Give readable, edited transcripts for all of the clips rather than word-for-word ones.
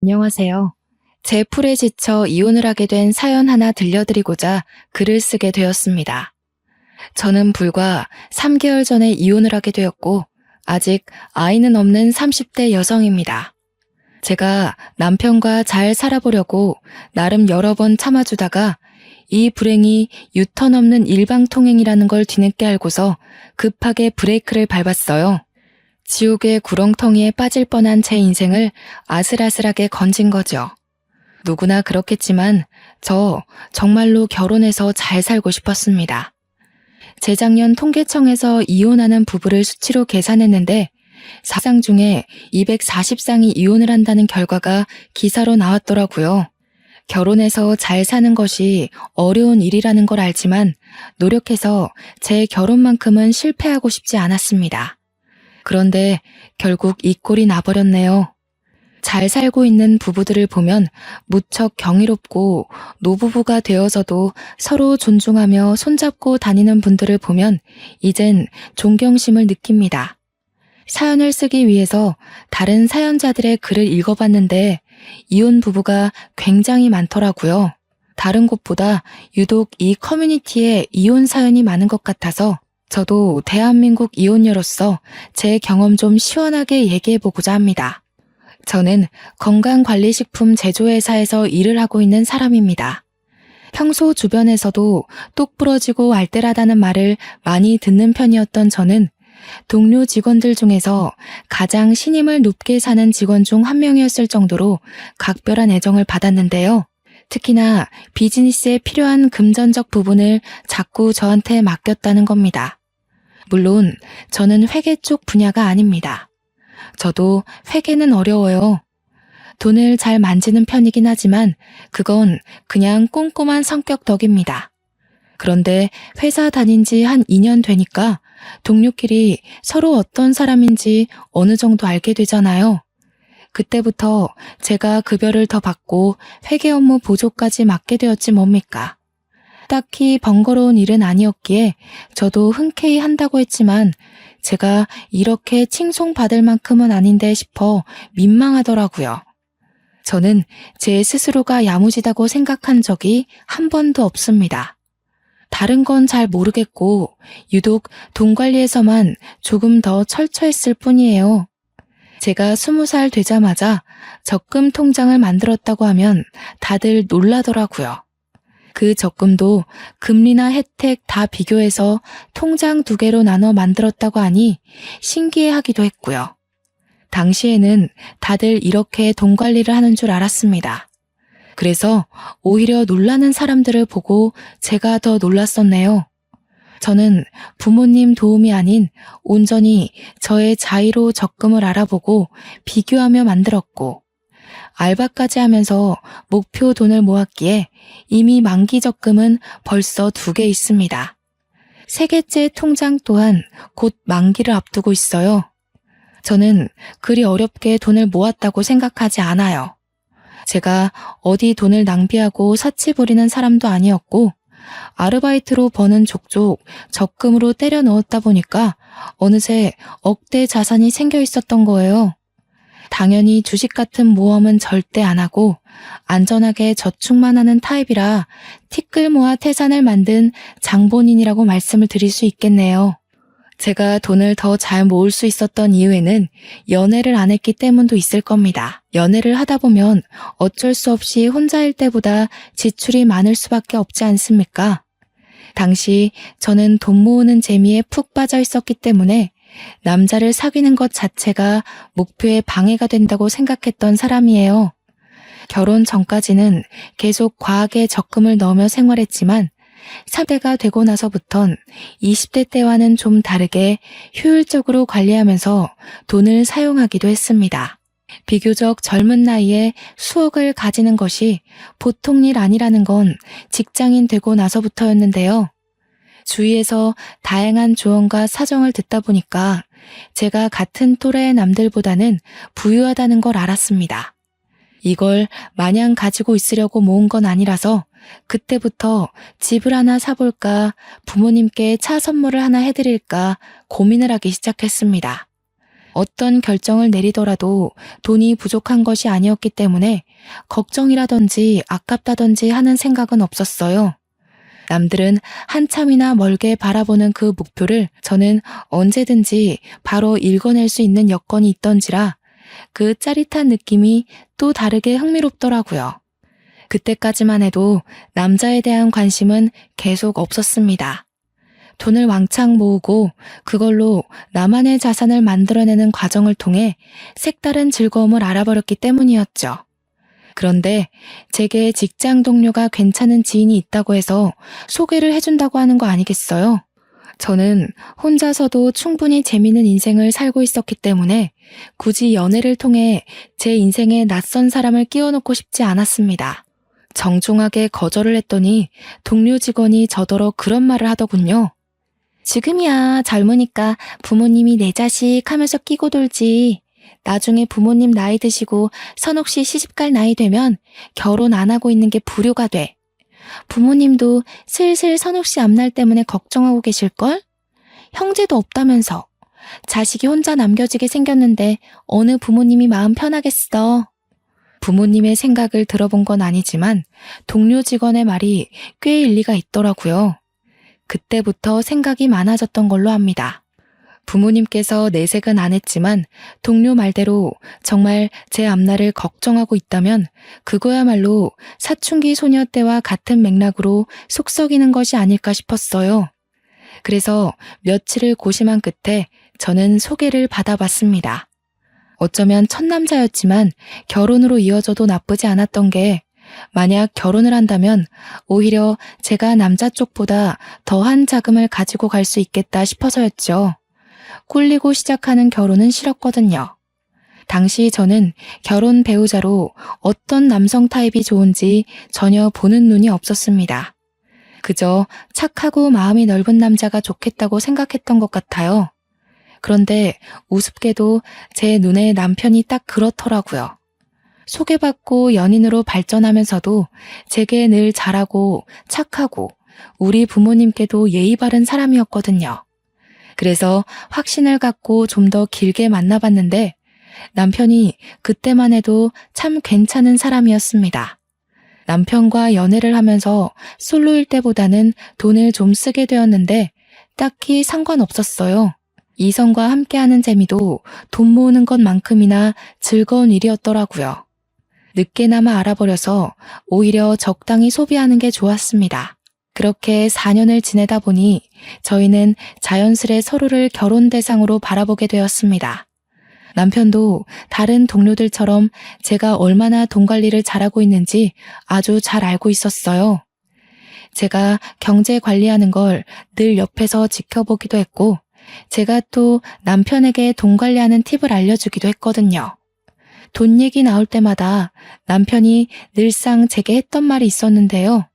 안녕하세요. 제 풀에 지쳐 이혼을 하게 된 사연 하나 들려드리고자 글을 쓰게 되었습니다. 저는 불과 3개월 전에 이혼을 하게 되었고, 아직 아이는 없는 30대 여성입니다. 제가 남편과 잘 살아보려고 나름 여러 번 참아주다가 이 불행이 유턴 없는 일방통행이라는 걸 뒤늦게 알고서 급하게 브레이크를 밟았어요. 지옥의 구렁텅이에 빠질 뻔한 제 인생을 아슬아슬하게 건진 거죠. 누구나 그렇겠지만 저 정말로 결혼해서 잘 살고 싶었습니다. 재작년 통계청에서 이혼하는 부부를 수치로 계산했는데 4상 중에 240상이 이혼을 한다는 결과가 기사로 나왔더라고요. 결혼해서 잘 사는 것이 어려운 일이라는 걸 알지만 노력해서 제 결혼만큼은 실패하고 싶지 않았습니다. 그런데 결국 이 꼴이 나버렸네요. 잘 살고 있는 부부들을 보면 무척 경이롭고 노부부가 되어서도 서로 존중하며 손잡고 다니는 분들을 보면 이젠 존경심을 느낍니다. 사연을 쓰기 위해서 다른 사연자들의 글을 읽어봤는데 이혼 부부가 굉장히 많더라고요. 다른 곳보다 유독 이 커뮤니티에 이혼 사연이 많은 것 같아서 저도 대한민국 이혼녀로서 제 경험 좀 시원하게 얘기해보고자 합니다. 저는 건강관리식품 제조회사에서 일을 하고 있는 사람입니다. 평소 주변에서도 똑 부러지고 알뜰하다는 말을 많이 듣는 편이었던 저는 동료 직원들 중에서 가장 신임을 높게 사는 직원 중 한 명이었을 정도로 각별한 애정을 받았는데요. 특히나 비즈니스에 필요한 금전적 부분을 자꾸 저한테 맡겼다는 겁니다. 물론 저는 회계 쪽 분야가 아닙니다. 저도 회계는 어려워요. 돈을 잘 만지는 편이긴 하지만 그건 그냥 꼼꼼한 성격 덕입니다. 그런데 회사 다닌 지 한 2년 되니까 동료끼리 서로 어떤 사람인지 어느 정도 알게 되잖아요. 그때부터 제가 급여를 더 받고 회계 업무 보조까지 맡게 되었지 뭡니까. 딱히 번거로운 일은 아니었기에 저도 흔쾌히 한다고 했지만 제가 이렇게 칭송받을 만큼은 아닌데 싶어 민망하더라고요. 저는 제 스스로가 야무지다고 생각한 적이 한 번도 없습니다. 다른 건 잘 모르겠고 유독 돈 관리에서만 조금 더 철저했을 뿐이에요. 제가 20살 되자마자 적금 통장을 만들었다고 하면 다들 놀라더라고요. 그 적금도 금리나 혜택 다 비교해서 통장 2개로 나눠 만들었다고 하니 신기해하기도 했고요. 당시에는 다들 이렇게 돈 관리를 하는 줄 알았습니다. 그래서 오히려 놀라는 사람들을 보고 제가 더 놀랐었네요. 저는 부모님 도움이 아닌 온전히 저의 자의로 적금을 알아보고 비교하며 만들었고 알바까지 하면서 목표 돈을 모았기에 이미 만기 적금은 벌써 2개 있습니다. 3개째 통장 또한 곧 만기를 앞두고 있어요. 저는 그리 어렵게 돈을 모았다고 생각하지 않아요. 제가 어디 돈을 낭비하고 사치 부리는 사람도 아니었고 아르바이트로 버는 족족 적금으로 때려 넣었다 보니까 어느새 억대 자산이 생겨 있었던 거예요. 당연히 주식 같은 모험은 절대 안 하고 안전하게 저축만 하는 타입이라 티끌 모아 태산을 만든 장본인이라고 말씀을 드릴 수 있겠네요. 제가 돈을 더 잘 모을 수 있었던 이유에는 연애를 안 했기 때문도 있을 겁니다. 연애를 하다 보면 어쩔 수 없이 혼자일 때보다 지출이 많을 수밖에 없지 않습니까? 당시 저는 돈 모으는 재미에 푹 빠져 있었기 때문에 남자를 사귀는 것 자체가 목표에 방해가 된다고 생각했던 사람이에요. 결혼 전까지는 계속 과하게 적금을 넣으며 생활했지만 30대가 되고 나서부턴 20대 때와는 좀 다르게 효율적으로 관리하면서 돈을 사용하기도 했습니다. 비교적 젊은 나이에 수억을 가지는 것이 보통 일 아니라는 건 직장인 되고 나서부터였는데요. 주위에서 다양한 조언과 사정을 듣다 보니까 제가 같은 또래의 남들보다는 부유하다는 걸 알았습니다. 이걸 마냥 가지고 있으려고 모은 건 아니라서 그때부터 집을 하나 사볼까, 부모님께 차 선물을 하나 해드릴까 고민을 하기 시작했습니다. 어떤 결정을 내리더라도 돈이 부족한 것이 아니었기 때문에 걱정이라든지 아깝다든지 하는 생각은 없었어요. 남들은 한참이나 멀게 바라보는 그 목표를 저는 언제든지 바로 읽어낼 수 있는 여건이 있던지라 그 짜릿한 느낌이 또 다르게 흥미롭더라고요. 그때까지만 해도 남자에 대한 관심은 계속 없었습니다. 돈을 왕창 모으고 그걸로 나만의 자산을 만들어내는 과정을 통해 색다른 즐거움을 알아버렸기 때문이었죠. 그런데 제게 직장 동료가 괜찮은 지인이 있다고 해서 소개를 해준다고 하는 거 아니겠어요? 저는 혼자서도 충분히 재미있는 인생을 살고 있었기 때문에 굳이 연애를 통해 제 인생에 낯선 사람을 끼워넣고 싶지 않았습니다. 정중하게 거절을 했더니 동료 직원이 저더러 그런 말을 하더군요. 지금이야 젊으니까 부모님이 내 자식 하면서 끼고 돌지. 나중에 부모님 나이 드시고 선옥씨 시집갈 나이 되면 결혼 안 하고 있는 게 불효가 돼. 부모님도 슬슬 선옥씨 앞날 때문에 걱정하고 계실걸? 형제도 없다면서. 자식이 혼자 남겨지게 생겼는데 어느 부모님이 마음 편하겠어. 부모님의 생각을 들어본 건 아니지만 동료 직원의 말이 꽤 일리가 있더라고요. 그때부터 생각이 많아졌던 걸로 압니다. 부모님께서 내색은 안 했지만 동료 말대로 정말 제 앞날을 걱정하고 있다면 그거야말로 사춘기 소녀 때와 같은 맥락으로 속썩이는 것이 아닐까 싶었어요. 그래서 며칠을 고심한 끝에 저는 소개를 받아봤습니다. 어쩌면 첫 남자였지만 결혼으로 이어져도 나쁘지 않았던 게 만약 결혼을 한다면 오히려 제가 남자 쪽보다 더한 자금을 가지고 갈 수 있겠다 싶어서였죠. 꿀리고 시작하는 결혼은 싫었거든요. 당시 저는 결혼 배우자로 어떤 남성 타입이 좋은지 전혀 보는 눈이 없었습니다. 그저 착하고 마음이 넓은 남자가 좋겠다고 생각했던 것 같아요. 그런데 우습게도 제 눈에 남편이 딱 그렇더라고요. 소개받고 연인으로 발전하면서도 제게 늘 잘하고 착하고 우리 부모님께도 예의 바른 사람이었거든요. 그래서 확신을 갖고 좀 더 길게 만나봤는데 남편이 그때만 해도 참 괜찮은 사람이었습니다. 남편과 연애를 하면서 솔로일 때보다는 돈을 좀 쓰게 되었는데 딱히 상관없었어요. 이성과 함께하는 재미도 돈 모으는 것만큼이나 즐거운 일이었더라고요. 늦게나마 알아버려서 오히려 적당히 소비하는 게 좋았습니다. 그렇게 4년을 지내다 보니 저희는 자연스레 서로를 결혼 대상으로 바라보게 되었습니다. 남편도 다른 동료들처럼 제가 얼마나 돈 관리를 잘하고 있는지 아주 잘 알고 있었어요. 제가 경제 관리하는 걸 늘 옆에서 지켜보기도 했고 제가 또 남편에게 돈 관리하는 팁을 알려주기도 했거든요. 돈 얘기 나올 때마다 남편이 늘상 제게 했던 말이 있었는데요.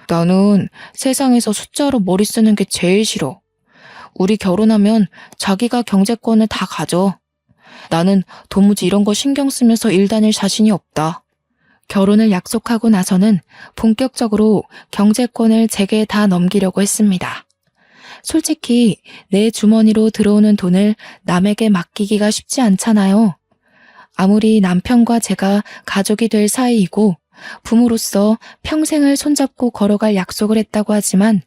나는 세상에서 숫자로 머리 쓰는 게 제일 싫어. 우리 결혼하면 자기가 경제권을 다 가져. 나는 도무지 이런 거 신경 쓰면서 일 다닐 자신이 없다. 결혼을 약속하고 나서는 본격적으로 경제권을 제게 다 넘기려고 했습니다. 솔직히 내 주머니로 들어오는 돈을 남에게 맡기기가 쉽지 않잖아요. 아무리 남편과 제가 가족이 될 사이이고 부모로서 평생을 손잡고 걸어갈 약속을 했다고 하지만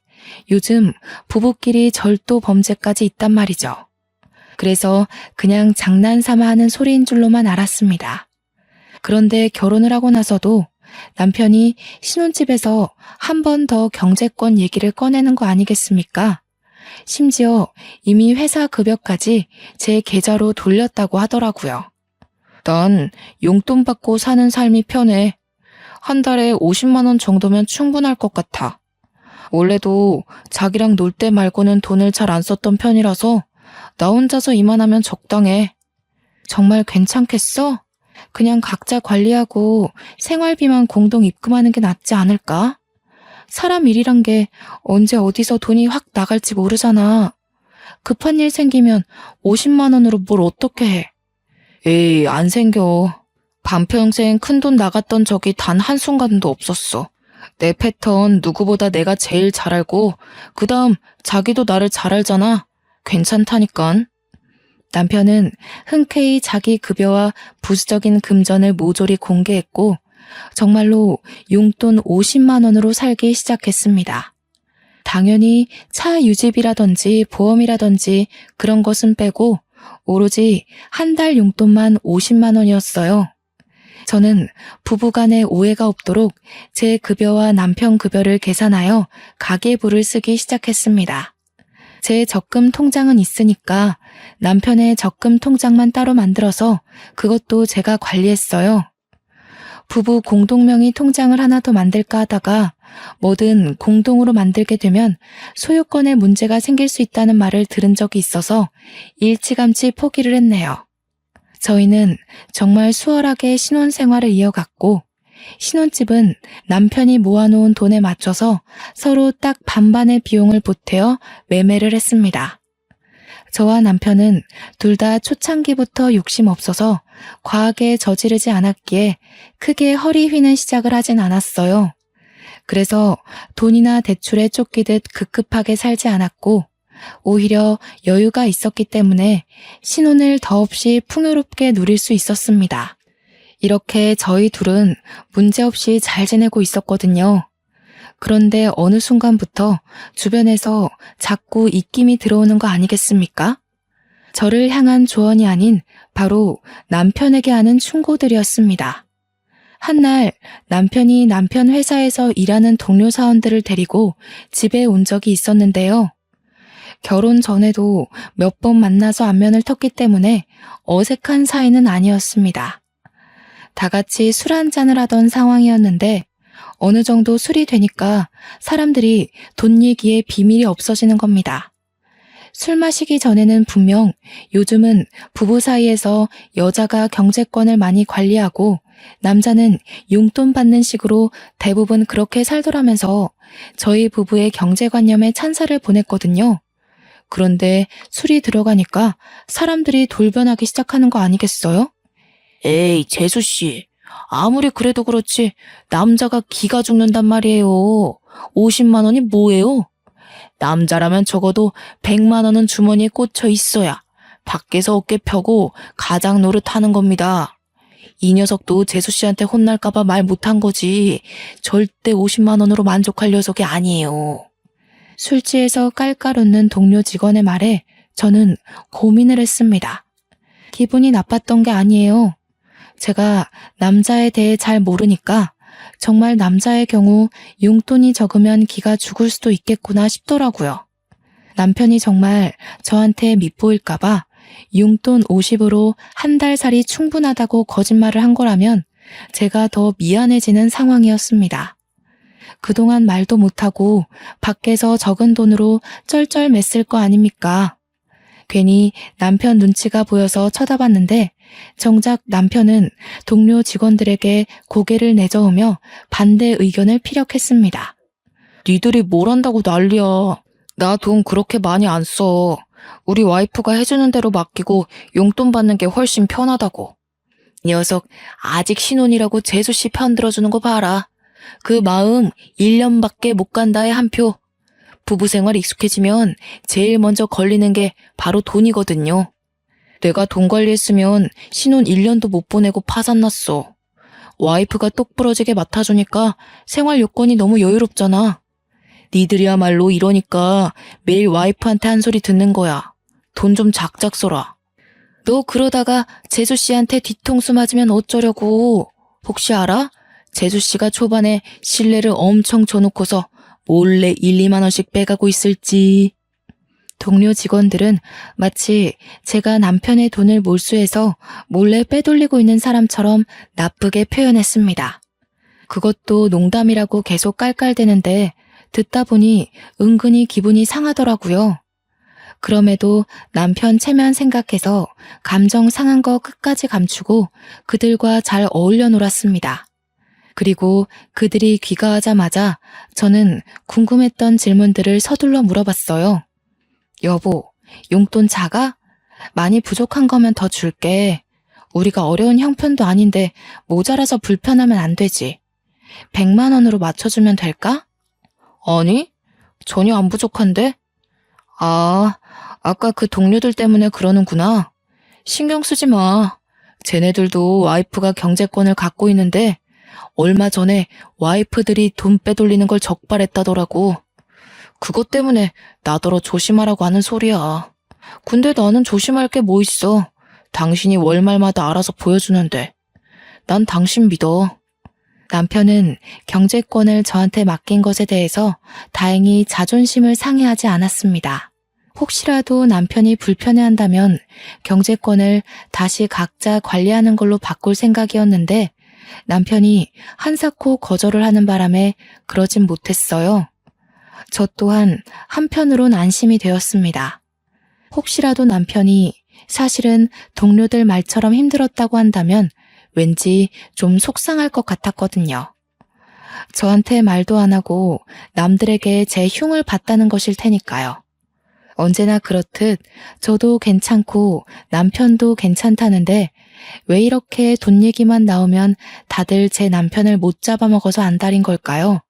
요즘 부부끼리 절도 범죄까지 있단 말이죠. 그래서 그냥 장난삼아 하는 소리인 줄로만 알았습니다. 그런데 결혼을 하고 나서도 남편이 신혼집에서 한 번 더 경제권 얘기를 꺼내는 거 아니겠습니까? 심지어 이미 회사 급여까지 제 계좌로 돌렸다고 하더라고요. 난 용돈 받고 사는 삶이 편해. 한 달에 50만 원 정도면 충분할 것 같아. 원래도 자기랑 놀 때 말고는 돈을 잘 안 썼던 편이라서 나 혼자서 이만하면 적당해. 정말 괜찮겠어? 그냥 각자 관리하고 생활비만 공동 입금하는 게 낫지 않을까? 사람 일이란 게 언제 어디서 돈이 확 나갈지 모르잖아. 급한 일 생기면 50만 원으로 뭘 어떻게 해? 에이, 안 생겨. 반평생 큰돈 나갔던 적이 단 한순간도 없었어. 내 패턴 누구보다 내가 제일 잘 알고 그다음 자기도 나를 잘 알잖아. 괜찮다니깐. 남편은 흔쾌히 자기 급여와 부수적인 금전을 모조리 공개했고 정말로 용돈 50만 원으로 살기 시작했습니다. 당연히 차 유지비라든지 보험이라든지 그런 것은 빼고 오로지 한 달 용돈만 50만 원이었어요. 저는 부부간에 오해가 없도록 제 급여와 남편 급여를 계산하여 가계부를 쓰기 시작했습니다. 제 적금 통장은 있으니까 남편의 적금 통장만 따로 만들어서 그것도 제가 관리했어요. 부부 공동명의 통장을 하나 더 만들까 하다가 뭐든 공동으로 만들게 되면 소유권에 문제가 생길 수 있다는 말을 들은 적이 있어서 일찌감치 포기를 했네요. 저희는 정말 수월하게 신혼생활을 이어갔고 신혼집은 남편이 모아놓은 돈에 맞춰서 서로 딱 반반의 비용을 보태어 매매를 했습니다. 저와 남편은 둘 다 초창기부터 욕심 없어서 과하게 저지르지 않았기에 크게 허리 휘는 시작을 하진 않았어요. 그래서 돈이나 대출에 쫓기듯 급급하게 살지 않았고 오히려 여유가 있었기 때문에 신혼을 더없이 풍요롭게 누릴 수 있었습니다. 이렇게 저희 둘은 문제없이 잘 지내고 있었거든요. 그런데 어느 순간부터 주변에서 자꾸 입김이 들어오는 거 아니겠습니까? 저를 향한 조언이 아닌 바로 남편에게 하는 충고들이었습니다. 한날 남편이 남편 회사에서 일하는 동료 사원들을 데리고 집에 온 적이 있었는데요. 결혼 전에도 몇 번 만나서 안면을 텄기 때문에 어색한 사이는 아니었습니다. 다 같이 술 한잔을 하던 상황이었는데 어느 정도 술이 되니까 사람들이 돈 얘기에 비밀이 없어지는 겁니다. 술 마시기 전에는 분명 요즘은 부부 사이에서 여자가 경제권을 많이 관리하고 남자는 용돈 받는 식으로 대부분 그렇게 살더라면서 저희 부부의 경제관념에 찬사를 보냈거든요. 그런데 술이 들어가니까 사람들이 돌변하기 시작하는 거 아니겠어요? 에이, 재수씨. 아무리 그래도 그렇지 남자가 기가 죽는단 말이에요. 50만 원이 뭐예요? 남자라면 적어도 100만 원은 주머니에 꽂혀 있어야 밖에서 어깨 펴고 가장 노릇하는 겁니다. 이 녀석도 재수씨한테 혼날까봐 말 못한 거지 절대 50만 원으로 만족할 녀석이 아니에요. 술 취해서 깔깔 웃는 동료 직원의 말에 저는 고민을 했습니다. 기분이 나빴던 게 아니에요. 제가 남자에 대해 잘 모르니까 정말 남자의 경우 용돈이 적으면 기가 죽을 수도 있겠구나 싶더라고요. 남편이 정말 저한테 밉보일까봐 용돈 50으로 한 달 살이 충분하다고 거짓말을 한 거라면 제가 더 미안해지는 상황이었습니다. 그동안 말도 못하고 밖에서 적은 돈으로 쩔쩔맸을 거 아닙니까? 괜히 남편 눈치가 보여서 쳐다봤는데 정작 남편은 동료 직원들에게 고개를 내저으며 반대 의견을 피력했습니다. 니들이 뭘 한다고 난리야. 나 돈 그렇게 많이 안 써. 우리 와이프가 해주는 대로 맡기고 용돈 받는 게 훨씬 편하다고. 녀석 아직 신혼이라고 재수씨 편 들어주는 거 봐라. 그 마음 1년밖에 못 간다의 한 표. 부부 생활 익숙해지면 제일 먼저 걸리는 게 바로 돈이거든요. 내가 돈 관리했으면 신혼 1년도 못 보내고 파산났어. 와이프가 똑부러지게 맡아주니까 생활 요건이 너무 여유롭잖아. 니들이야말로 이러니까 매일 와이프한테 한 소리 듣는 거야. 돈 좀 작작 써라. 너 그러다가 재수씨한테 뒤통수 맞으면 어쩌려고. 혹시 알아? 재수씨가 초반에 신뢰를 엄청 줘놓고서 몰래 1, 2만 원씩 빼가고 있을지. 동료 직원들은 마치 제가 남편의 돈을 몰수해서 몰래 빼돌리고 있는 사람처럼 나쁘게 표현했습니다. 그것도 농담이라고 계속 깔깔대는데 듣다 보니 은근히 기분이 상하더라고요. 그럼에도 남편 체면 생각해서 감정 상한 거 끝까지 감추고 그들과 잘 어울려 놀았습니다. 그리고 그들이 귀가하자마자 저는 궁금했던 질문들을 서둘러 물어봤어요. 여보, 용돈 작아? 많이 부족한 거면 더 줄게. 우리가 어려운 형편도 아닌데 모자라서 불편하면 안 되지. 100만 원으로 맞춰주면 될까? 아니, 전혀 안 부족한데? 아, 아까 그 동료들 때문에 그러는구나. 신경 쓰지 마. 쟤네들도 와이프가 경제권을 갖고 있는데 얼마 전에 와이프들이 돈 빼돌리는 걸 적발했다더라고. 그것 때문에 나더러 조심하라고 하는 소리야. 근데 나는 조심할 게 뭐 있어. 당신이 월말마다 알아서 보여주는데. 난 당신 믿어. 남편은 경제권을 저한테 맡긴 것에 대해서 다행히 자존심을 상해하지 않았습니다. 혹시라도 남편이 불편해한다면 경제권을 다시 각자 관리하는 걸로 바꿀 생각이었는데 남편이 한사코 거절을 하는 바람에 그러진 못했어요. 저 또한 한편으론 안심이 되었습니다. 혹시라도 남편이 사실은 동료들 말처럼 힘들었다고 한다면 왠지 좀 속상할 것 같았거든요. 저한테 말도 안 하고 남들에게 제 흉을 봤다는 것일 테니까요. 언제나 그렇듯 저도 괜찮고 남편도 괜찮다는데 왜 이렇게 돈 얘기만 나오면 다들 제 남편을 못 잡아먹어서 안달인 걸까요?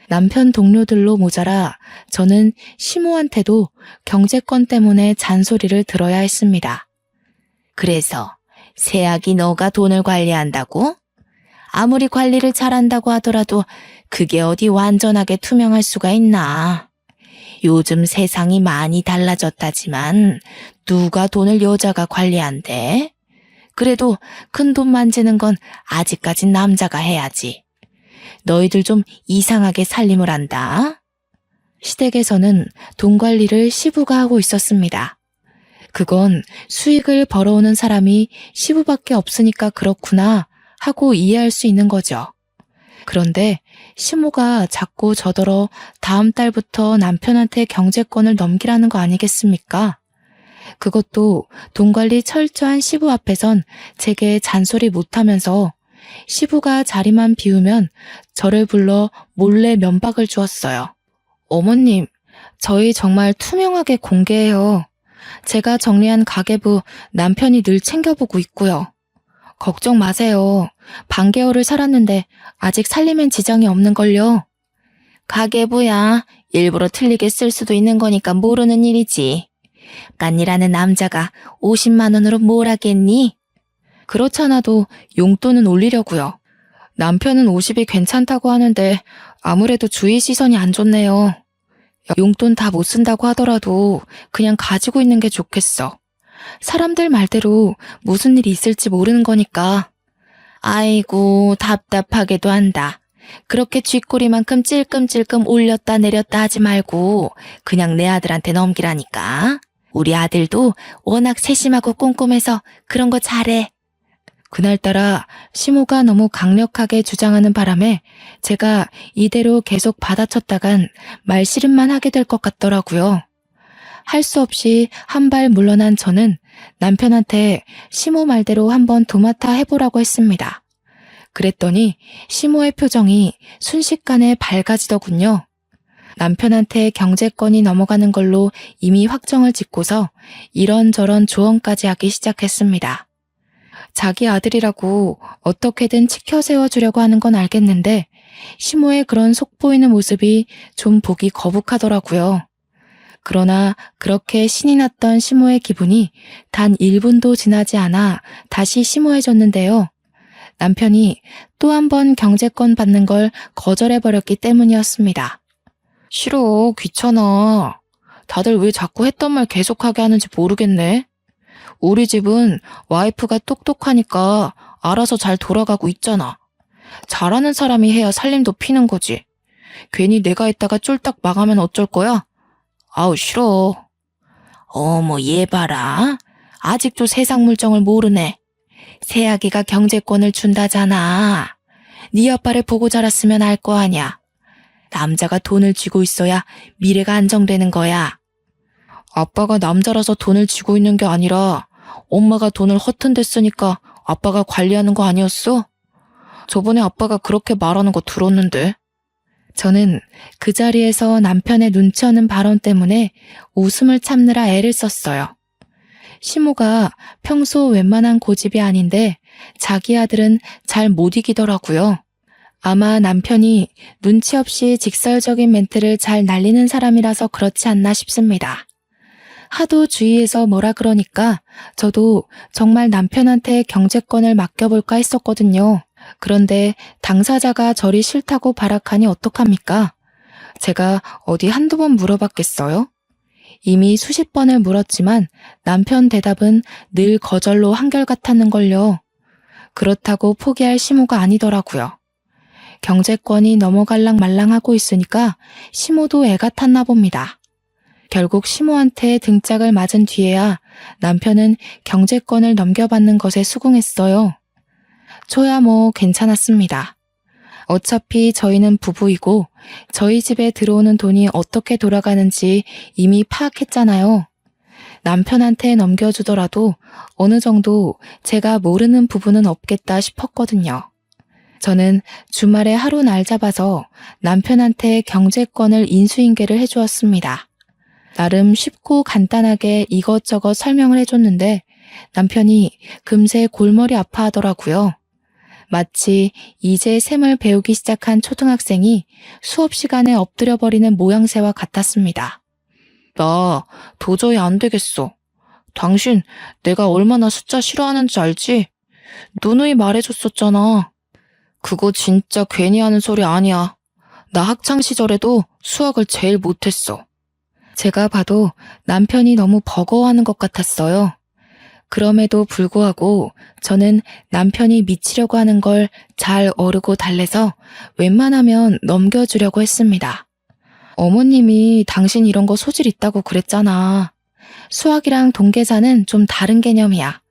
남편 동료들로 모자라 저는 시모한테도 경제권 때문에 잔소리를 들어야 했습니다. 그래서 세학이 너가 돈을 관리한다고? 아무리 관리를 잘한다고 하더라도 그게 어디 완전하게 투명할 수가 있나? 요즘 세상이 많이 달라졌다지만 누가 돈을 여자가 관리한대? 그래도 큰 돈 만지는 건 아직까진 남자가 해야지. 너희들 좀 이상하게 살림을 한다. 시댁에서는 돈 관리를 시부가 하고 있었습니다. 그건 수익을 벌어오는 사람이 시부밖에 없으니까 그렇구나 하고 이해할 수 있는 거죠. 그런데 시모가 자꾸 저더러 다음 달부터 남편한테 경제권을 넘기라는 거 아니겠습니까? 그것도 돈 관리 철저한 시부 앞에선 제게 잔소리 못하면서 시부가 자리만 비우면 저를 불러 몰래 면박을 주었어요. 어머님, 저희 정말 투명하게 공개해요. 제가 정리한 가계부 남편이 늘 챙겨보고 있고요. 걱정 마세요. 반개월을 살았는데 아직 살림엔 지장이 없는걸요. 가계부야. 일부러 틀리게 쓸 수도 있는 거니까 모르는 일이지. 깐이라는 남자가 50만 원으로 뭘 하겠니? 그렇잖아도 용돈은 올리려고요. 남편은 50이 괜찮다고 하는데 아무래도 주위 시선이 안 좋네요. 용돈 다 못 쓴다고 하더라도 그냥 가지고 있는 게 좋겠어. 사람들 말대로 무슨 일이 있을지 모르는 거니까. 아이고 답답하게도 한다. 그렇게 쥐꼬리만큼 찔끔찔끔 올렸다 내렸다 하지 말고 그냥 내 아들한테 넘기라니까. 우리 아들도 워낙 세심하고 꼼꼼해서 그런 거 잘해. 그날따라 시모가 너무 강력하게 주장하는 바람에 제가 이대로 계속 받아쳤다간 말씨름만 하게 될 것 같더라고요. 할 수 없이 한 발 물러난 저는 남편한테 시모 말대로 한번 도맡아 해보라고 했습니다. 그랬더니 시모의 표정이 순식간에 밝아지더군요. 남편한테 경제권이 넘어가는 걸로 이미 확정을 짓고서 이런저런 조언까지 하기 시작했습니다. 자기 아들이라고 어떻게든 치켜세워주려고 하는 건 알겠는데 시모의 그런 속보이는 모습이 좀 보기 거북하더라고요. 그러나 그렇게 신이 났던 시모의 기분이 단 1분도 지나지 않아 다시 심오해졌는데요. 남편이 또 한 번 경제권 받는 걸 거절해버렸기 때문이었습니다. 싫어, 귀찮아. 다들 왜 자꾸 했던 말 계속하게 하는지 모르겠네. 우리 집은 와이프가 똑똑하니까 알아서 잘 돌아가고 있잖아. 잘하는 사람이 해야 살림도 피는 거지. 괜히 내가 했다가 쫄딱 망하면 어쩔 거야? 아우 싫어. 어머 얘 봐라. 아직도 세상 물정을 모르네. 새아기가 경제권을 준다잖아. 네 아빠를 보고 자랐으면 알 거 아냐. 남자가 돈을 쥐고 있어야 미래가 안정되는 거야. 아빠가 남자라서 돈을 쥐고 있는 게 아니라 엄마가 돈을 허튼데 쓰니까 아빠가 관리하는 거 아니었어? 저번에 아빠가 그렇게 말하는 거 들었는데. 저는 그 자리에서 남편의 눈치 없는 발언 때문에 웃음을 참느라 애를 썼어요. 시모가 평소 웬만한 고집이 아닌데 자기 아들은 잘 못 이기더라고요. 아마 남편이 눈치 없이 직설적인 멘트를 잘 날리는 사람이라서 그렇지 않나 싶습니다. 하도 주위에서 뭐라 그러니까 저도 정말 남편한테 경제권을 맡겨볼까 했었거든요. 그런데 당사자가 저리 싫다고 발악하니 어떡합니까? 제가 어디 한두 번 물어봤겠어요? 이미 수십 번을 물었지만 남편 대답은 늘 거절로 한결같았는걸요. 그렇다고 포기할 시모가 아니더라고요. 경제권이 넘어갈랑 말랑하고 있으니까 시모도 애가 탔나 봅니다. 결국 시모한테 등짝을 맞은 뒤에야 남편은 경제권을 넘겨받는 것에 수긍했어요. 저야 뭐 괜찮았습니다. 어차피 저희는 부부이고 저희 집에 들어오는 돈이 어떻게 돌아가는지 이미 파악했잖아요. 남편한테 넘겨주더라도 어느 정도 제가 모르는 부분은 없겠다 싶었거든요. 저는 주말에 하루 날 잡아서 남편한테 경제권을 인수인계를 해주었습니다. 나름 쉽고 간단하게 이것저것 설명을 해줬는데 남편이 금세 골머리 아파하더라고요. 마치 이제 셈을 배우기 시작한 초등학생이 수업 시간에 엎드려버리는 모양새와 같았습니다. 나 도저히 안 되겠어. 당신 내가 얼마나 숫자 싫어하는지 알지? 누누이 말해줬었잖아. 그거 진짜 괜히 하는 소리 아니야. 나 학창 시절에도 수학을 제일 못했어. 제가 봐도 남편이 너무 버거워하는 것 같았어요. 그럼에도 불구하고 저는 남편이 미치려고 하는 걸 잘 어르고 달래서 웬만하면 넘겨주려고 했습니다. 어머님이 당신 이런 거 소질 있다고 그랬잖아. 수학이랑 동계산은 좀 다른 개념이야.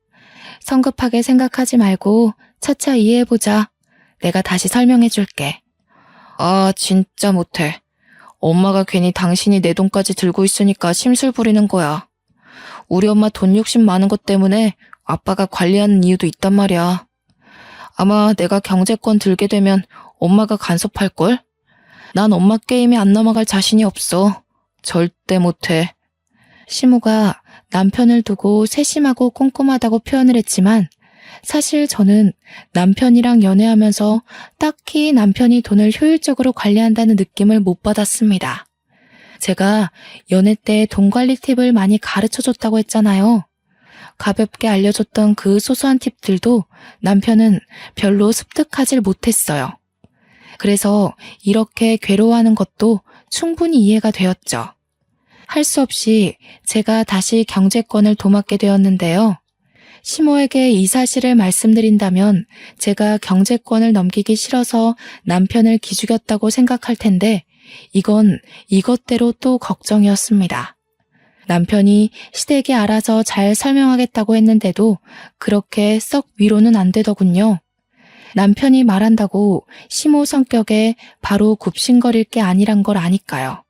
성급하게 생각하지 말고 차차 이해해보자. 내가 다시 설명해줄게. 아, 진짜 못해. 엄마가 괜히 당신이 내 돈까지 들고 있으니까 심술 부리는 거야. 우리 엄마 돈 욕심 많은 것 때문에 아빠가 관리하는 이유도 있단 말이야. 아마 내가 경제권 들게 되면 엄마가 간섭할걸? 난 엄마 게임에 안 넘어갈 자신이 없어. 절대 못해. 시모가 남편을 두고 세심하고 꼼꼼하다고 표현을 했지만 사실 저는 남편이랑 연애하면서 딱히 남편이 돈을 효율적으로 관리한다는 느낌을 못 받았습니다. 제가 연애 때 돈 관리 팁을 많이 가르쳐줬다고 했잖아요. 가볍게 알려줬던 그 소소한 팁들도 남편은 별로 습득하질 못했어요. 그래서 이렇게 괴로워하는 것도 충분히 이해가 되었죠. 할 수 없이 제가 다시 경제권을 도맡게 되었는데요. 시모에게 이 사실을 말씀드린다면 제가 경제권을 넘기기 싫어서 남편을 기죽였다고 생각할 텐데 이건 이것대로 또 걱정이었습니다. 남편이 시댁이 알아서 잘 설명하겠다고 했는데도 그렇게 썩 위로는 안 되더군요. 남편이 말한다고 시모 성격에 바로 굽신거릴 게 아니란 걸 아니까요.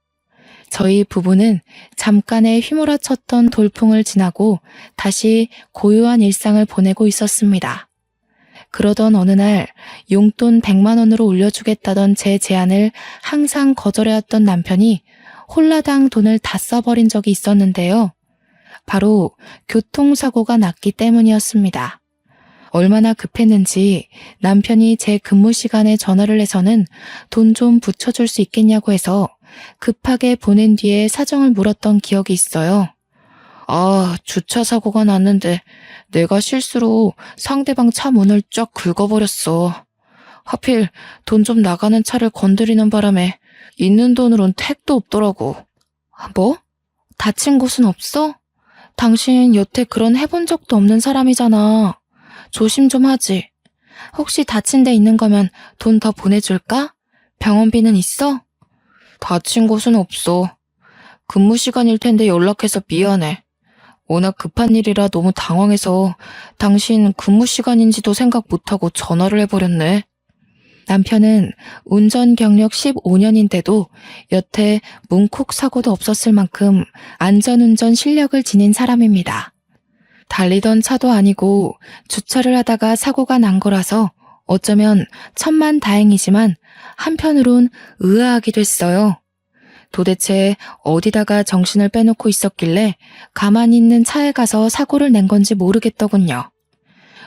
저희 부부는 잠깐의 휘몰아쳤던 돌풍을 지나고 다시 고요한 일상을 보내고 있었습니다. 그러던 어느 날 용돈 100만 원으로 올려주겠다던 제 제안을 항상 거절해왔던 남편이 홀라당 돈을 다 써버린 적이 있었는데요. 바로 교통사고가 났기 때문이었습니다. 얼마나 급했는지 남편이 제 근무 시간에 전화를 해서는 돈 좀 붙여줄 수 있겠냐고 해서 급하게 보낸 뒤에 사정을 물었던 기억이 있어요. 아, 주차 사고가 났는데 내가 실수로 상대방 차 문을 쫙 긁어버렸어. 하필 돈 좀 나가는 차를 건드리는 바람에 있는 돈으론 택도 없더라고. 뭐? 다친 곳은 없어? 당신 여태 그런 해본 적도 없는 사람이잖아. 조심 좀 하지. 혹시 다친 데 있는 거면 돈 더 보내줄까? 병원비는 있어? 다친 곳은 없어. 근무 시간일 텐데 연락해서 미안해. 워낙 급한 일이라 너무 당황해서 당신 근무 시간인지도 생각 못하고 전화를 해버렸네. 남편은 운전 경력 15년인데도 여태 문콕 사고도 없었을 만큼 안전운전 실력을 지닌 사람입니다. 달리던 차도 아니고 주차를 하다가 사고가 난 거라서 어쩌면 천만다행이지만 한편으론 의아하기도 했어요. 도대체 어디다가 정신을 빼놓고 있었길래 가만히 있는 차에 가서 사고를 낸 건지 모르겠더군요.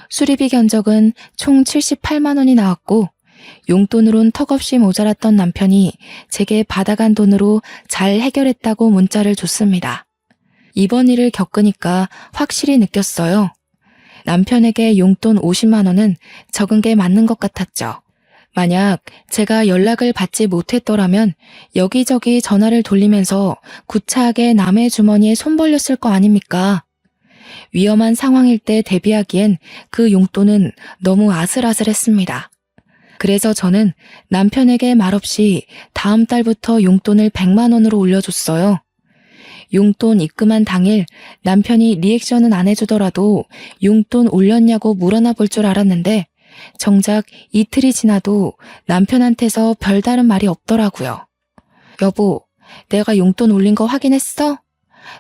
수리비 견적은 총 78만 원이 나왔고 용돈으론 턱없이 모자랐던 남편이 제게 받아간 돈으로 잘 해결했다고 문자를 줬습니다. 이번 일을 겪으니까 확실히 느꼈어요. 남편에게 용돈 50만 원은 적은 게 맞는 것 같았죠. 만약 제가 연락을 받지 못했더라면 여기저기 전화를 돌리면서 구차하게 남의 주머니에 손 벌렸을 거 아닙니까? 위험한 상황일 때 대비하기엔 그 용돈은 너무 아슬아슬했습니다. 그래서 저는 남편에게 말없이 다음 달부터 용돈을 100만 원으로 올려줬어요. 용돈 입금한 당일 남편이 리액션은 안 해주더라도 용돈 올렸냐고 물어나 볼 줄 알았는데 정작 이틀이 지나도 남편한테서 별다른 말이 없더라고요. 여보, 내가 용돈 올린 거 확인했어?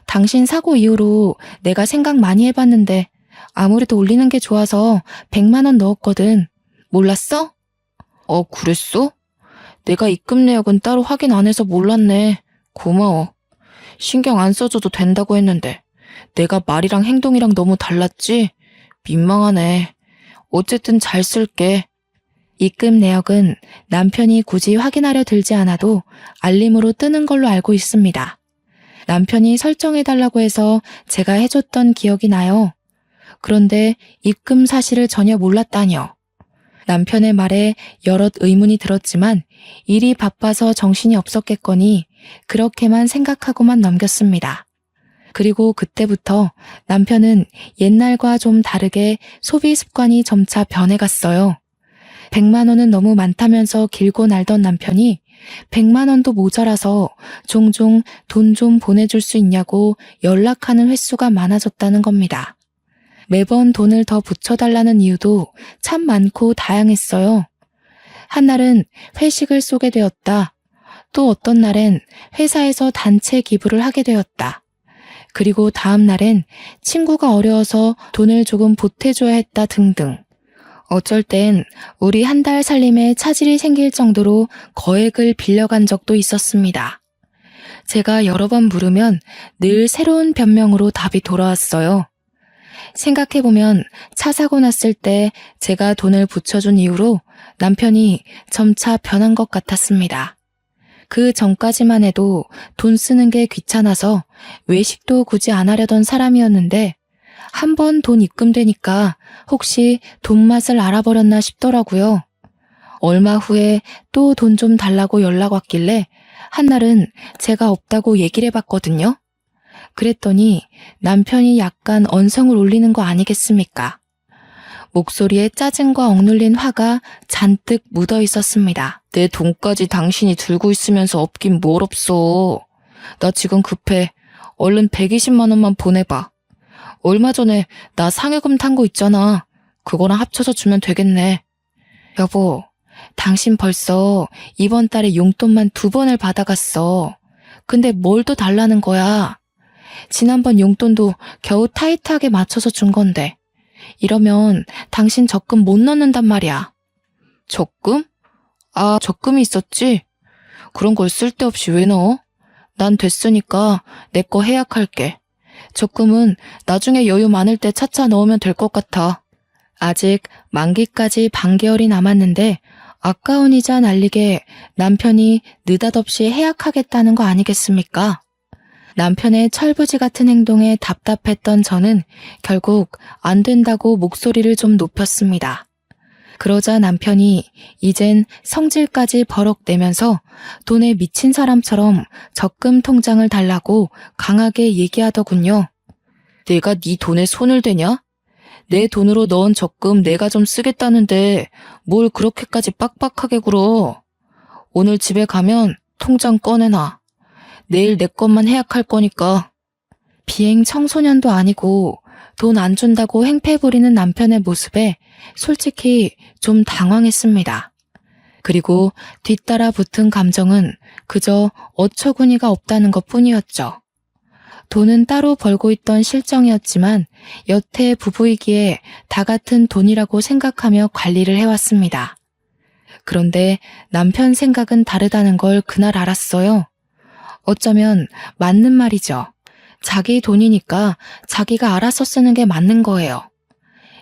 당신 사고 이후로 내가 생각 많이 해봤는데 아무래도 올리는 게 좋아서 100만 원 넣었거든. 몰랐어? 그랬어? 내가 입금 내역은 따로 확인 안 해서 몰랐네. 고마워. 신경 안 써줘도 된다고 했는데 내가 말이랑 행동이랑 너무 달랐지? 민망하네. 어쨌든 잘 쓸게. 입금 내역은 남편이 굳이 확인하려 들지 않아도 알림으로 뜨는 걸로 알고 있습니다. 남편이 설정해달라고 해서 제가 해줬던 기억이 나요. 그런데 입금 사실을 전혀 몰랐다니요. 남편의 말에 여럿 의문이 들었지만 일이 바빠서 정신이 없었겠거니 그렇게만 생각하고만 넘겼습니다. 그리고 그때부터 남편은 옛날과 좀 다르게 소비 습관이 점차 변해갔어요. 100만 원은 너무 많다면서 길고 날던 남편이 100만 원도 모자라서 종종 돈 좀 보내줄 수 있냐고 연락하는 횟수가 많아졌다는 겁니다. 매번 돈을 더 붙여달라는 이유도 참 많고 다양했어요. 한날은 회식을 쏘게 되었다. 또 어떤 날엔 회사에서 단체 기부를 하게 되었다. 그리고 다음 날엔 친구가 어려워서 돈을 조금 보태줘야 했다 등등. 어쩔 땐 우리 한 달 살림에 차질이 생길 정도로 거액을 빌려간 적도 있었습니다. 제가 여러 번 물으면 늘 새로운 변명으로 답이 돌아왔어요. 생각해보면 차 사고 났을 때 제가 돈을 붙여준 이후로 남편이 점차 변한 것 같았습니다. 그 전까지만 해도 돈 쓰는 게 귀찮아서 외식도 굳이 안 하려던 사람이었는데 한 번 돈 입금되니까 혹시 돈 맛을 알아버렸나 싶더라고요. 얼마 후에 또 돈 좀 달라고 연락 왔길래 한날은 제가 없다고 얘기를 해봤거든요. 그랬더니 남편이 약간 언성을 올리는 거 아니겠습니까? 목소리에 짜증과 억눌린 화가 잔뜩 묻어 있었습니다. 내 돈까지 당신이 들고 있으면서 없긴 뭘 없어. 나 지금 급해. 얼른 120만 원만 보내봐. 얼마 전에 나 상여금 탄 거 있잖아. 그거랑 합쳐서 주면 되겠네. 여보, 당신 벌써 이번 달에 용돈만 2번을 받아갔어. 근데 뭘 또 달라는 거야? 지난번 용돈도 겨우 타이트하게 맞춰서 준 건데 이러면 당신 적금 못 넣는단 말이야. 적금? 적금이 있었지? 그런 걸 쓸데없이 왜 넣어? 난 됐으니까 내 거 해약할게. 적금은 나중에 여유 많을 때 차차 넣으면 될 것 같아. 아직 만기까지 반개월이 남았는데 아까운 이자 날리게 남편이 느닷없이 해약하겠다는 거 아니겠습니까? 남편의 철부지 같은 행동에 답답했던 저는 결국 안 된다고 목소리를 좀 높였습니다. 그러자 남편이 이젠 성질까지 버럭 내면서 돈에 미친 사람처럼 적금 통장을 달라고 강하게 얘기하더군요. 내가 네 돈에 손을 대냐? 내 돈으로 넣은 적금 내가 좀 쓰겠다는데 뭘 그렇게까지 빡빡하게 굴어. 오늘 집에 가면 통장 꺼내놔. 내일 내 것만 해약할 거니까. 비행 청소년도 아니고 돈 안 준다고 행패 부리는 남편의 모습에 솔직히 좀 당황했습니다. 그리고 뒤따라 붙은 감정은 그저 어처구니가 없다는 것뿐이었죠. 돈은 따로 벌고 있던 실정이었지만 여태 부부이기에 다 같은 돈이라고 생각하며 관리를 해왔습니다. 그런데 남편 생각은 다르다는 걸 그날 알았어요. 어쩌면 맞는 말이죠. 자기 돈이니까 자기가 알아서 쓰는 게 맞는 거예요.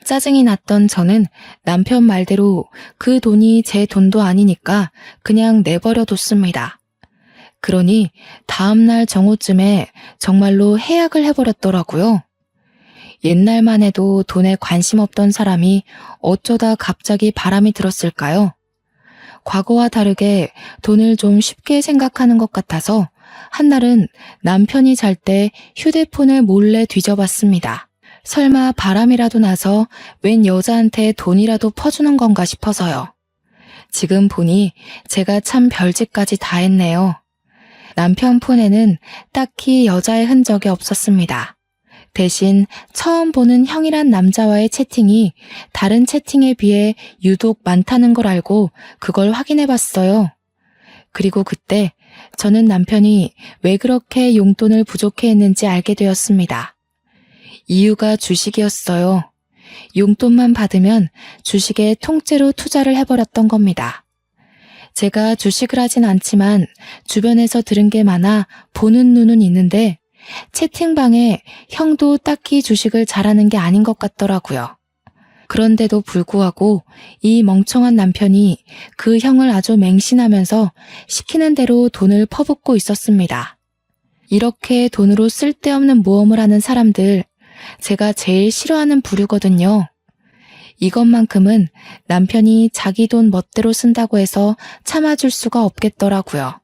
짜증이 났던 저는 남편 말대로 그 돈이 제 돈도 아니니까 그냥 내버려 뒀습니다. 그러니 다음날 정오쯤에 정말로 해약을 해버렸더라고요. 옛날만 해도 돈에 관심 없던 사람이 어쩌다 갑자기 바람이 들었을까요? 과거와 다르게 돈을 좀 쉽게 생각하는 것 같아서 한날은 남편이 잘 때 휴대폰을 몰래 뒤져봤습니다. 설마 바람이라도 나서 웬 여자한테 돈이라도 퍼주는 건가 싶어서요. 지금 보니 제가 참 별짓까지 다 했네요. 남편 폰에는 딱히 여자의 흔적이 없었습니다. 대신 처음 보는 형이란 남자와의 채팅이 다른 채팅에 비해 유독 많다는 걸 알고 그걸 확인해 봤어요. 그리고 그때 저는 남편이 왜 그렇게 용돈을 부족해 했는지 알게 되었습니다. 이유가 주식이었어요. 용돈만 받으면 주식에 통째로 투자를 해버렸던 겁니다. 제가 주식을 하진 않지만 주변에서 들은 게 많아 보는 눈은 있는데 채팅방에 형도 딱히 주식을 잘하는 게 아닌 것 같더라고요. 그런데도 불구하고 이 멍청한 남편이 그 형을 아주 맹신하면서 시키는 대로 돈을 퍼붓고 있었습니다. 이렇게 돈으로 쓸데없는 모험을 하는 사람들, 제가 제일 싫어하는 부류거든요. 이것만큼은 남편이 자기 돈 멋대로 쓴다고 해서 참아줄 수가 없겠더라고요.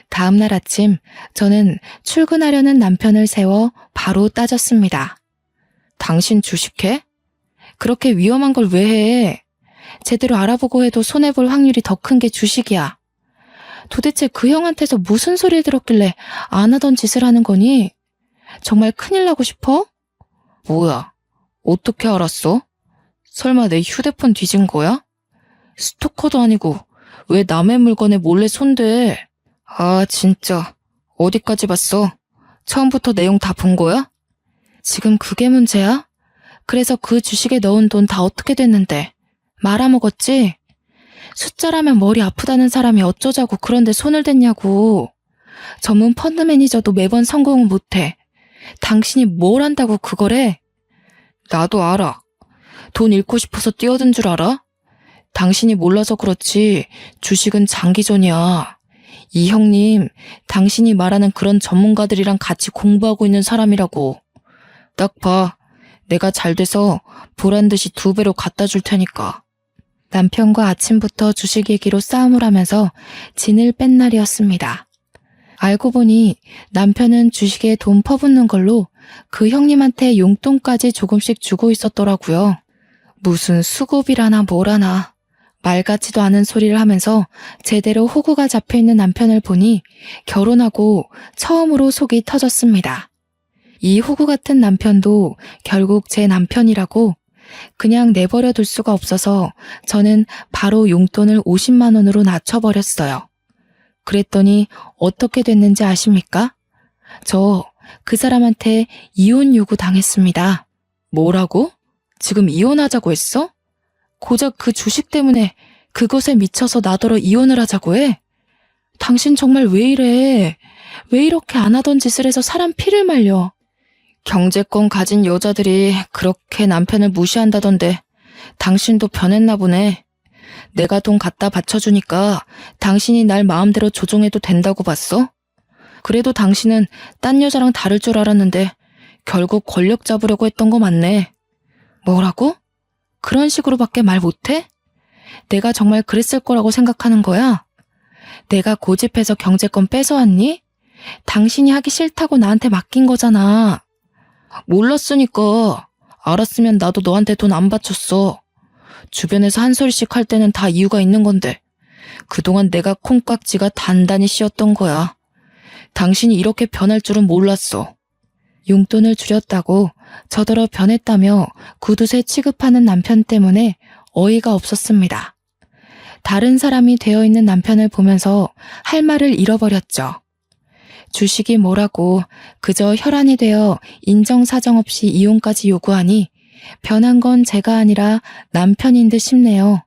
다음날 아침 저는 출근하려는 남편을 세워 바로 따졌습니다. 당신 주식해? 그렇게 위험한 걸 왜 해? 제대로 알아보고 해도 손해볼 확률이 더 큰 게 주식이야. 도대체 그 형한테서 무슨 소리를 들었길래 안 하던 짓을 하는 거니? 정말 큰일 나고 싶어? 뭐야? 어떻게 알았어? 설마 내 휴대폰 뒤진 거야? 스토커도 아니고 왜 남의 물건에 몰래 손대? 아, 진짜. 어디까지 봤어? 처음부터 내용 다 본 거야? 지금 그게 문제야? 그래서 그 주식에 넣은 돈 다 어떻게 됐는데? 말아먹었지? 숫자라면 머리 아프다는 사람이 어쩌자고 그런데 손을 댔냐고. 전문 펀드 매니저도 매번 성공은 못해. 당신이 뭘 안다고 그걸 해? 나도 알아. 돈 잃고 싶어서 뛰어든 줄 알아? 당신이 몰라서 그렇지 주식은 장기전이야. 이 형님, 당신이 말하는 그런 전문가들이랑 같이 공부하고 있는 사람이라고. 딱 봐. 내가 잘 돼서 보란 듯이 2배로 갖다 줄 테니까. 남편과 아침부터 주식 얘기로 싸움을 하면서 진을 뺀 날이었습니다. 알고 보니 남편은 주식에 돈 퍼붓는 걸로 그 형님한테 용돈까지 조금씩 주고 있었더라고요. 무슨 수급이라나 뭐라나. 말 같지도 않은 소리를 하면서 제대로 호구가 잡혀있는 남편을 보니 결혼하고 처음으로 속이 터졌습니다. 이 호구 같은 남편도 결국 제 남편이라고 그냥 내버려 둘 수가 없어서 저는 바로 용돈을 50만 원으로 낮춰버렸어요. 그랬더니 어떻게 됐는지 아십니까? 저 그 사람한테 이혼 요구 당했습니다. 뭐라고? 지금 이혼하자고 했어? 고작 그 주식 때문에 그것에 미쳐서 나더러 이혼을 하자고 해? 당신 정말 왜 이래? 왜 이렇게 안 하던 짓을 해서 사람 피를 말려? 경제권 가진 여자들이 그렇게 남편을 무시한다던데 당신도 변했나 보네. 내가 돈 갖다 바쳐주니까 당신이 날 마음대로 조종해도 된다고 봤어? 그래도 당신은 딴 여자랑 다를 줄 알았는데 결국 권력 잡으려고 했던 거 맞네. 뭐라고? 그런 식으로밖에 말 못해? 내가 정말 그랬을 거라고 생각하는 거야? 내가 고집해서 경제권 뺏어왔니? 당신이 하기 싫다고 나한테 맡긴 거잖아. 몰랐으니까. 알았으면 나도 너한테 돈 안 바쳤어. 주변에서 한 소리씩 할 때는 다 이유가 있는 건데 그동안 내가 콩깍지가 단단히 씌었던 거야. 당신이 이렇게 변할 줄은 몰랐어. 용돈을 줄였다고 저더러 변했다며 구두쇠 취급하는 남편 때문에 어이가 없었습니다. 다른 사람이 되어 있는 남편을 보면서 할 말을 잃어버렸죠. 주식이 뭐라고 그저 혈안이 되어 인정사정 없이 이혼까지 요구하니 변한 건 제가 아니라 남편인 듯 싶네요.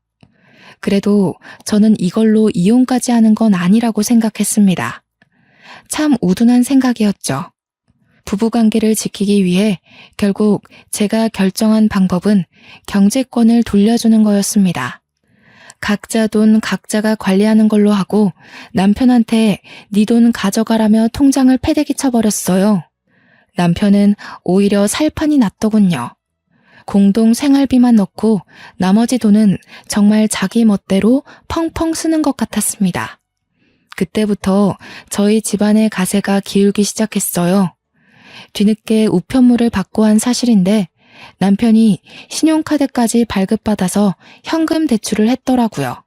그래도 저는 이걸로 이혼까지 하는 건 아니라고 생각했습니다. 참 우둔한 생각이었죠. 부부관계를 지키기 위해 결국 제가 결정한 방법은 경제권을 돌려주는 거였습니다. 각자 돈 각자가 관리하는 걸로 하고 남편한테 네 돈 가져가라며 통장을 패대기 쳐버렸어요. 남편은 오히려 살판이 났더군요. 공동 생활비만 넣고 나머지 돈은 정말 자기 멋대로 펑펑 쓰는 것 같았습니다. 그때부터 저희 집안의 가세가 기울기 시작했어요. 뒤늦게 우편물을 받고 한 사실인데 남편이 신용카드까지 발급받아서 현금 대출을 했더라고요.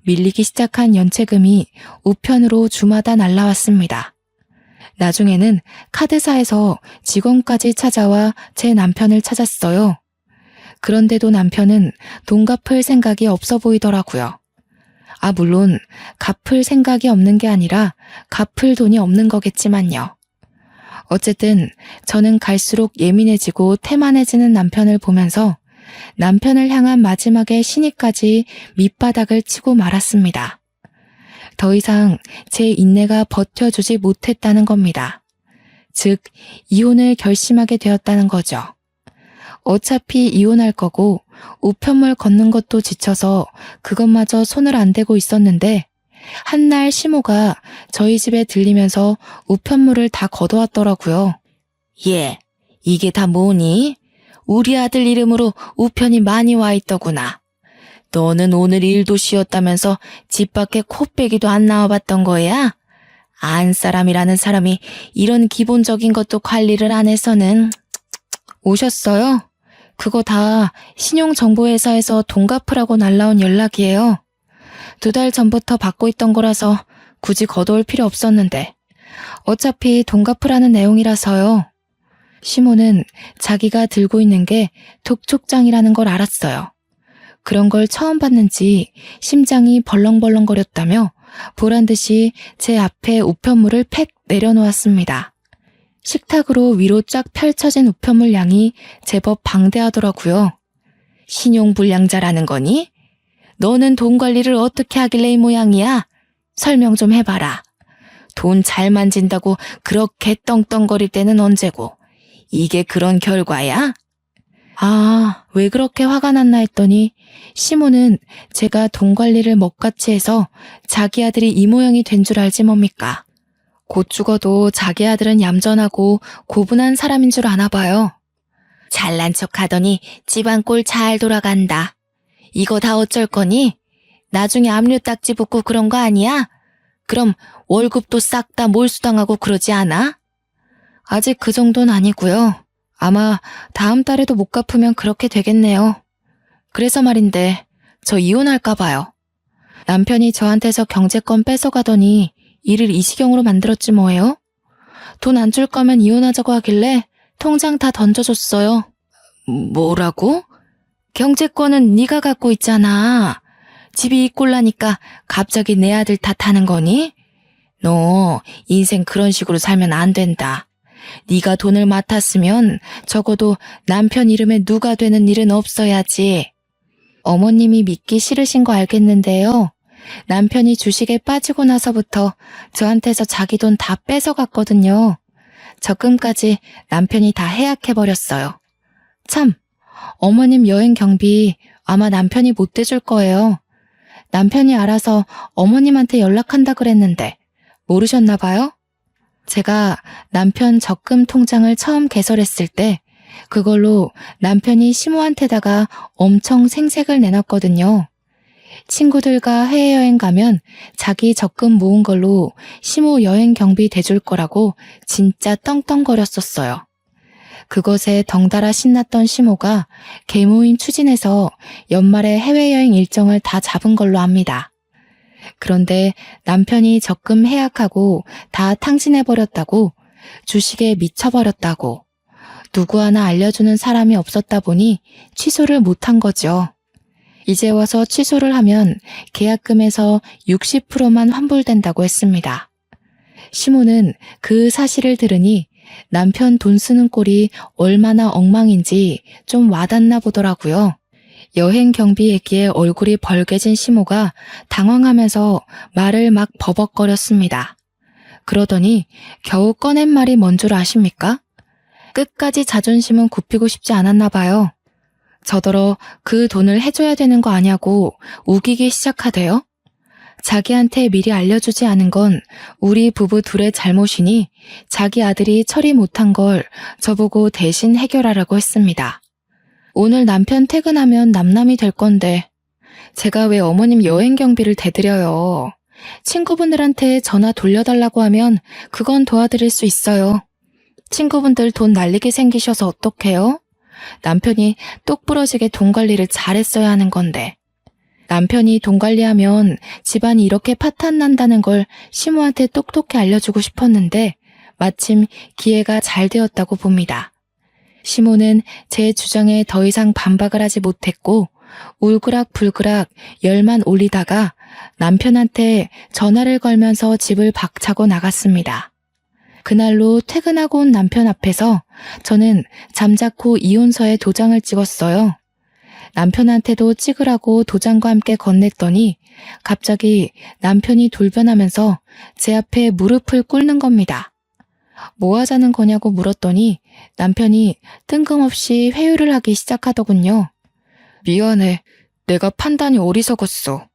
밀리기 시작한 연체금이 우편으로 주마다 날라왔습니다. 나중에는 카드사에서 직원까지 찾아와 제 남편을 찾았어요. 그런데도 남편은 돈 갚을 생각이 없어 보이더라고요. 물론 갚을 생각이 없는 게 아니라 갚을 돈이 없는 거겠지만요. 어쨌든 저는 갈수록 예민해지고 태만해지는 남편을 보면서 남편을 향한 마지막의 시니까지 밑바닥을 치고 말았습니다. 더 이상 제 인내가 버텨주지 못했다는 겁니다. 즉, 이혼을 결심하게 되었다는 거죠. 어차피 이혼할 거고 우편물 걷는 것도 지쳐서 그것마저 손을 안 대고 있었는데 한날 시모가 저희 집에 들리면서 우편물을 다 걷어왔더라고요. 얘, 이게 다 뭐니? 우리 아들 이름으로 우편이 많이 와 있더구나. 너는 오늘 일도 쉬었다면서 집 밖에 코빼기도 안 나와봤던 거야? 안 사람이라는 사람이 이런 기본적인 것도 관리를 안 해서는. 오셨어요? 그거 다 신용정보회사에서 돈 갚으라고 날라온 연락이에요. 2달 전부터 받고 있던 거라서 굳이 걷어올 필요 없었는데 어차피 돈 갚으라는 내용이라서요. 시모는 자기가 들고 있는 게 독촉장이라는 걸 알았어요. 그런 걸 처음 봤는지 심장이 벌렁벌렁거렸다며 보란듯이 제 앞에 우편물을 팩 내려놓았습니다. 식탁으로 위로 쫙 펼쳐진 우편물 양이 제법 방대하더라고요. 신용불량자라는 거니? 너는 돈 관리를 어떻게 하길래 이 모양이야? 설명 좀 해봐라. 돈 잘 만진다고 그렇게 떵떵거릴 때는 언제고? 이게 그런 결과야? 왜 그렇게 화가 났나 했더니 시모는 제가 돈 관리를 먹같이 해서 자기 아들이 이 모양이 된 줄 알지 뭡니까? 곧 죽어도 자기 아들은 얌전하고 고분한 사람인 줄 아나 봐요. 잘난 척 하더니 집안 꼴 잘 돌아간다. 이거 다 어쩔 거니? 나중에 압류딱지 붙고 그런 거 아니야? 그럼 월급도 싹 다 몰수당하고 그러지 않아? 아직 그 정도는 아니고요. 아마 다음 달에도 못 갚으면 그렇게 되겠네요. 그래서 말인데 저 이혼할까 봐요. 남편이 저한테서 경제권 뺏어가더니 일을 이 지경으로 만들었지 뭐예요? 돈 안 줄 거면 이혼하자고 하길래 통장 다 던져줬어요. 뭐라고? 경제권은 네가 갖고 있잖아. 집이 이 꼴나니까 갑자기 내 아들 탓하는 거니? 너 인생 그런 식으로 살면 안 된다. 네가 돈을 맡았으면 적어도 남편 이름에 누가 되는 일은 없어야지. 어머님이 믿기 싫으신 거 알겠는데요. 남편이 주식에 빠지고 나서부터 저한테서 자기 돈 다 뺏어갔거든요. 적금까지 남편이 다 해약해버렸어요. 참, 어머님 여행 경비 아마 남편이 못 대줄 거예요. 남편이 알아서 어머님한테 연락한다 그랬는데 모르셨나 봐요? 제가 남편 적금 통장을 처음 개설했을 때 그걸로 남편이 시모한테다가 엄청 생색을 내놨거든요. 친구들과 해외여행 가면 자기 적금 모은 걸로 시모 여행 경비 대줄 거라고 진짜 떵떵거렸었어요. 그것에 덩달아 신났던 시모가 개모임 추진해서 연말에 해외여행 일정을 다 잡은 걸로 압니다. 그런데 남편이 적금 해약하고 다 탕진해버렸다고, 주식에 미쳐버렸다고, 누구 하나 알려주는 사람이 없었다 보니 취소를 못한 거죠. 이제 와서 취소를 하면 계약금에서 60%만 환불된다고 했습니다. 시모는 그 사실을 들으니 남편 돈 쓰는 꼴이 얼마나 엉망인지 좀 와닿나 보더라고요. 여행 경비 얘기에 얼굴이 벌개진 시모가 당황하면서 말을 막 버벅거렸습니다. 그러더니 겨우 꺼낸 말이 뭔 줄 아십니까? 끝까지 자존심은 굽히고 싶지 않았나 봐요. 저더러 그 돈을 해줘야 되는 거 아냐고 우기기 시작하대요. 자기한테 미리 알려주지 않은 건 우리 부부 둘의 잘못이니 자기 아들이 처리 못한 걸 저보고 대신 해결하라고 했습니다. 오늘 남편 퇴근하면 남남이 될 건데 제가 왜 어머님 여행 경비를 대드려요. 친구분들한테 전화 돌려달라고 하면 그건 도와드릴 수 있어요. 친구분들 돈 날리게 생기셔서 어떡해요? 남편이 똑부러지게 돈 관리를 잘했어야 하는 건데. 남편이 돈 관리하면 집안이 이렇게 파탄 난다는 걸 시모한테 똑똑히 알려주고 싶었는데 마침 기회가 잘 되었다고 봅니다. 시모는 제 주장에 더 이상 반박을 하지 못했고 울그락불그락 열만 올리다가 남편한테 전화를 걸면서 집을 박차고 나갔습니다. 그날로 퇴근하고 온 남편 앞에서 저는 잠자코 이혼서에 도장을 찍었어요. 남편한테도 찍으라고 도장과 함께 건넸더니 갑자기 남편이 돌변하면서 제 앞에 무릎을 꿇는 겁니다. 뭐 하자는 거냐고 물었더니 남편이 뜬금없이 회유를 하기 시작하더군요. 미안해. 내가 판단이 어리석었어.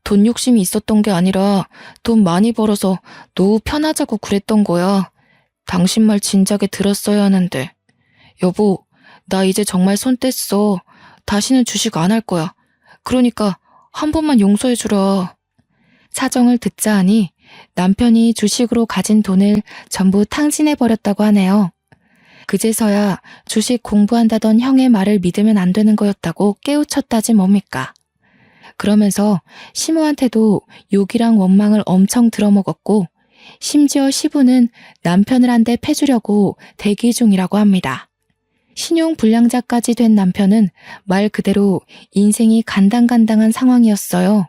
돈 욕심이 있었던 게 아니라 돈 많이 벌어서 노후 편하자고 그랬던 거야. 당신 말 진작에 들었어야 하는데. 여보, 나 이제 정말 손 뗐어. 다시는 주식 안 할 거야. 그러니까 한 번만 용서해주라. 사정을 듣자 하니 남편이 주식으로 가진 돈을 전부 탕진해버렸다고 하네요. 그제서야 주식 공부한다던 형의 말을 믿으면 안 되는 거였다고 깨우쳤다지 뭡니까. 그러면서 시모한테도 욕이랑 원망을 엄청 들어먹었고 심지어 시부는 남편을 한 대 패주려고 대기 중이라고 합니다. 신용불량자까지 된 남편은 말 그대로 인생이 간당간당한 상황이었어요.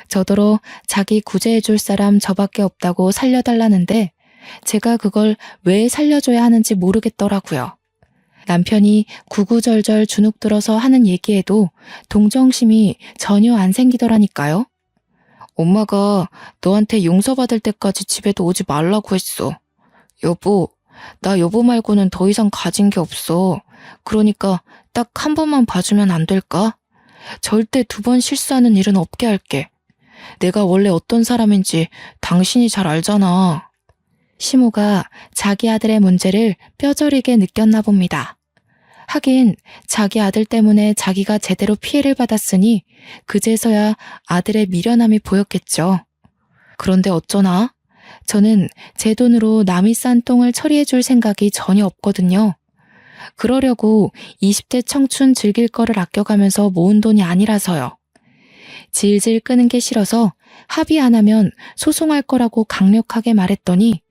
저더러 자기 구제해줄 사람 저밖에 없다고 살려달라는데 제가 그걸 왜 살려줘야 하는지 모르겠더라고요. 남편이 구구절절 주눅 들어서 하는 얘기에도 동정심이 전혀 안 생기더라니까요. 엄마가 너한테 용서받을 때까지 집에도 오지 말라고 했어. 여보, 나 여보 말고는 더 이상 가진 게 없어. 그러니까 딱 한 번만 봐주면 안 될까? 절대 두 번 실수하는 일은 없게 할게. 내가 원래 어떤 사람인지 당신이 잘 알잖아. 시모가 자기 아들의 문제를 뼈저리게 느꼈나 봅니다. 하긴 자기 아들 때문에 자기가 제대로 피해를 받았으니 그제서야 아들의 미련함이 보였겠죠. 그런데 어쩌나? 저는 제 돈으로 남이 싼 똥을 처리해 줄 생각이 전혀 없거든요. 그러려고 20대 청춘 즐길 거를 아껴가면서 모은 돈이 아니라서요. 질질 끄는 게 싫어서 합의 안 하면 소송할 거라고 강력하게 말했더니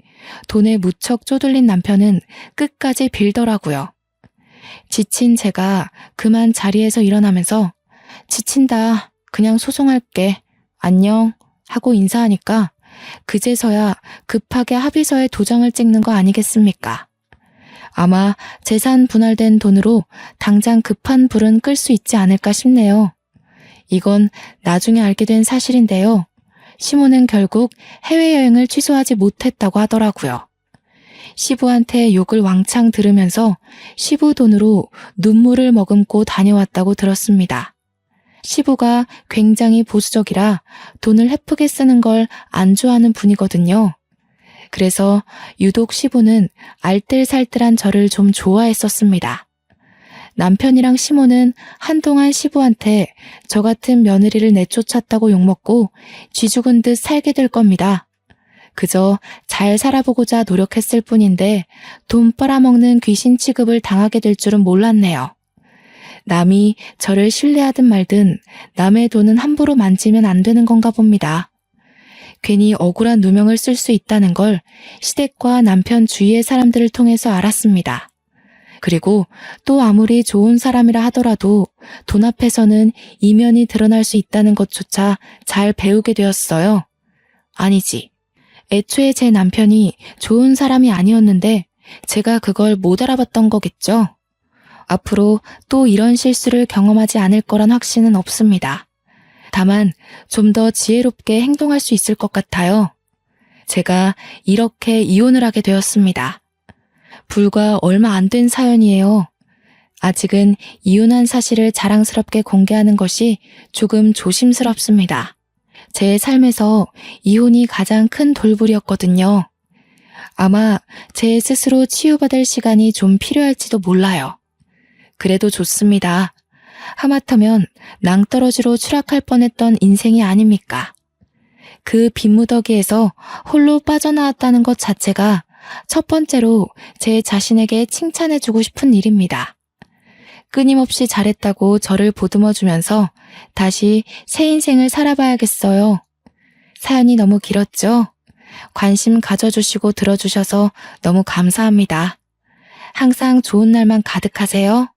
돈에 무척 쪼들린 남편은 끝까지 빌더라고요. 지친 제가 그만 자리에서 일어나면서 지친다. 그냥 소송할게. 안녕. 하고 인사하니까 그제서야 급하게 합의서에 도장을 찍는 거 아니겠습니까? 아마 재산 분할된 돈으로 당장 급한 불은 끌 수 있지 않을까 싶네요. 이건 나중에 알게 된 사실인데요. 시모는 결국 해외여행을 취소하지 못했다고 하더라고요. 시부한테 욕을 왕창 들으면서 시부 돈으로 눈물을 머금고 다녀왔다고 들었습니다. 시부가 굉장히 보수적이라 돈을 헤프게 쓰는 걸 안 좋아하는 분이거든요. 그래서 유독 시부는 알뜰살뜰한 저를 좀 좋아했었습니다. 남편이랑 시모는 한동안 시부한테 저 같은 며느리를 내쫓았다고 욕먹고 쥐죽은 듯 살게 될 겁니다. 그저 잘 살아보고자 노력했을 뿐인데 돈 빨아먹는 귀신 취급을 당하게 될 줄은 몰랐네요. 남이 저를 신뢰하든 말든 남의 돈은 함부로 만지면 안 되는 건가 봅니다. 괜히 억울한 누명을 쓸 수 있다는 걸 시댁과 남편 주위의 사람들을 통해서 알았습니다. 그리고 또 아무리 좋은 사람이라 하더라도 돈 앞에서는 이면이 드러날 수 있다는 것조차 잘 배우게 되었어요. 아니지. 애초에 제 남편이 좋은 사람이 아니었는데 제가 그걸 못 알아봤던 거겠죠. 앞으로 또 이런 실수를 경험하지 않을 거란 확신은 없습니다. 다만 좀 더 지혜롭게 행동할 수 있을 것 같아요. 제가 이렇게 이혼을 하게 되었습니다. 불과 얼마 안 된 사연이에요. 아직은 이혼한 사실을 자랑스럽게 공개하는 것이 조금 조심스럽습니다. 제 삶에서 이혼이 가장 큰 돌불이었거든요. 아마 제 스스로 치유받을 시간이 좀 필요할지도 몰라요. 그래도 좋습니다. 하마터면 낭떠러지로 추락할 뻔했던 인생이 아닙니까? 그 빈무더기에서 홀로 빠져나왔다는 것 자체가 첫 번째로 제 자신에게 칭찬해주고 싶은 일입니다. 끊임없이 잘했다고 저를 보듬어주면서 다시 새 인생을 살아봐야겠어요. 사연이 너무 길었죠? 관심 가져주시고 들어주셔서 너무 감사합니다. 항상 좋은 날만 가득하세요.